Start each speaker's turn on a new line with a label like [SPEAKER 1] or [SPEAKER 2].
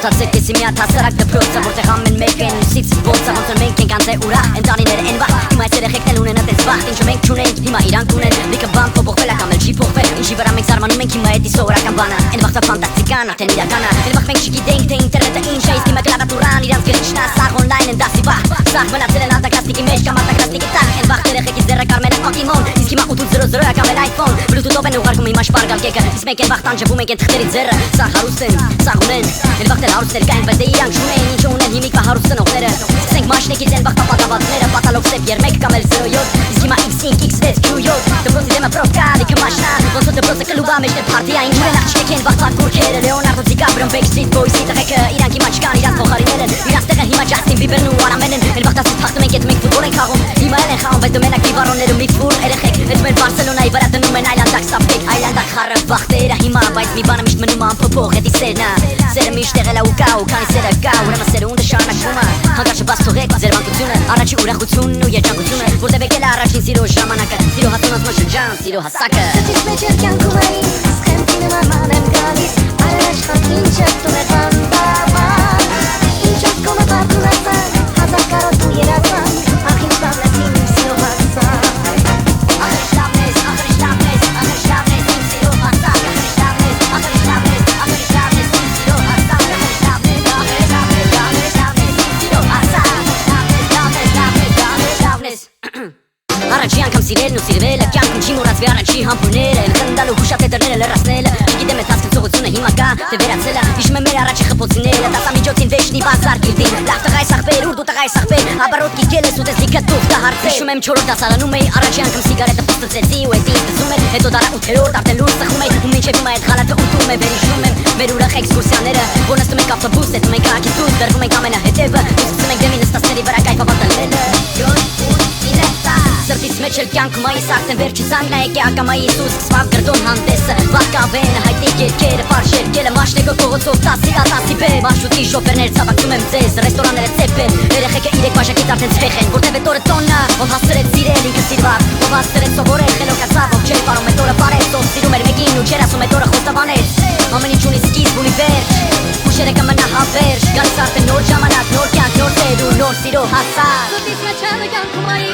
[SPEAKER 1] Մտածեք եսի միատ հասարակ դպրոցը Որտեղ ամեն մեկ են ուսից ոնց ոնց որ մենք ենք անձե ուրախ Ընտանիները են վախ Հիմա այս երեխեքն էլ ունեն այդպես վախ Ինչը մենք չունենք հիմա իրանք ունեն Լիքը բան փոփոխվել ա կամ էլ չի փոխվել Ինչի վրա մենք զարմանում ենք հիմա էդի սովորական բանը Են վախտա ֆանտաստիկան արդեն իրականը Են վախ մենք չգիտենք թե ինտերնետը ինչ է Իսկ հիմա կլավատուրան իրանց գրիչն ա Սաղ օնլայն են դասի վախ Սաղ մնացել են արտակրաստիկի մեջ կամ արտակրաստիկի տակ Են վախ երեխեքից դեռ կարմեն է Pokemon Իսկ հիմա 800 կամ էլ iPhone Bluetooth-ով են ուղարկում հիմա շպարգալ կեկը Իսկ մենք են վախ տանջվում ենք են թղթերի ձեռը Սաղ հարուստ են, սաղ ունեն Են վախ դեր հարուստներ կային բայց դե իրանք չունեն Ինչ ունեն հիմիկվա հարուստ ծնողները Սկսենք մաշնեկից են վախ տապատավատները Պատալով սեպ երմեք կամ էլ 07 Իսկ հիմա X5, X6, Q7 Դպրոցի դեմը պրովկա, լիքը մաշնա Ոնց որ դպրոցը կլուբա մեջ դեր պարտիա Ինչ ունեն աղջիկ են վախ ծակուրքերը Leonardo DiCaprio, Backstreet Boys-ի տղեկը Իրանք հիմա չկան, իրանք փոխարինել են Իրանք տեղը հիմա Justin Bieber-ն ու Aramenն են Են վախ տասից թախտում ենք, ետ մենք ֆուտբոլ ենք խաղում Հիմա էլ են խաղում, բայց դմենակ լիվարոններում մի ֆուր երեխեք Հետ մեր Բարսելոնայի վրա դնում են այլանդակ սապեք Այլանդակ խառը վախտերը հիմա Բայց մի բանը միշտ մնում անփոփոխ, հետի սերն ա Սերը միշտ եղել ա ու կա, ու քանի սերը կա Ուրեմն սերունդը շարունակվում ա Հանկարծ չբաց թողեք ձեր մանկությունը Առաջի ուրախությունն ու երջանկությունը Որտեղ եկել ա առաջին սիրո ժամանակը Սիրո հասունած մշրջան, սիրո հասակը
[SPEAKER 2] Սրտից մեջ էր կյանքում այն Սխեմքի նման եմ գալիս Առաջխակ ինչը տուներ բանդավան Ինչով կոմը բարգունացան Հազար կարոտ ու երազան Ախ ինձ բավնես իմ սիրո հասակ
[SPEAKER 1] Ախրիշտավնես, ախրիշտավնես, ախրիշտավնես իմ սիրո հասակ Ախրիշտավնես, ախրիշտավնես, ախրիշտավնես իմ սիրո հասակ Ախրիշտավնես, ախրիշտավնես, ախրիշտավնես իմ սիրո հասակ Ախրիշտավնես Առաջի անգամ սիրելն ու սիրվելը Կյանքում չի մոռացվի առաջի համբույրները Էլ խնդալու հուշատետերները լրացնելը Չգիտեմ էդ հասկացողությունը հիմա կա թե վերացել ա Հիշում եմ մեր առաջի խփոցիները Դասամիջոցին վեշնի բազար գիրդին Լավ տղայ սախբեր, ուրդու տղայ սախբեր Աբարոտ կիկել ես ու տեսի կտուվ դա հարցեր Հիշում եմ 4-րդ դասարանում էի Առաջի անգամ սիգարետը փստծեցի ու էդի զում էր Հետո դարա 8-րդ արդեն լուրջ սխում էի Ու մինչև հիմա այդ խալաթը ուտում է Վերիշում եմ մեր ուրախ էքսկուրսիաները Որ նստում ենք ավտոբուս, հետում ենք քաղաքից դուրս Դրվում ենք ամենահետևը Ու սկսում ենք դեմի նստածների վրա կայֆավատալելը Սրտից մեջ էլ կյանքում այս արդեն վերջից անգնայեք է ակամայի Իսուս սկսվավ գրդոն հանդեսը Վարկավեն, հայտիկ երկերը, պարշ երկելը Մաշնեգո կողոցով տասի ատասի բեր Մարշուտի շոֆերներ ցավակցում եմ ձեզ Ռեստորանները ծեպ են Երեխեքը իրեք բաժակից արդեն ցվեխ են Որտև էտ օրը տոննա Ով հասցրեց սիրել ինքը սիրվար Ով հասցրեց սովորել խելոքացավ Ով չէր պարում էտ օրը պարեց Ով սիրում էր մեկին ու չէր ասում էտ օրը խոստովանեց Ամեն ինչ ունի սկիզբ ունի վերջ Ուշերը կմնա հավերժ Գալիս արդեն նոր ժամանակ, նոր կյանք, նոր սեր ու նոր սիրո հասակ
[SPEAKER 2] Սրտից մեջ էլ կյանքում այն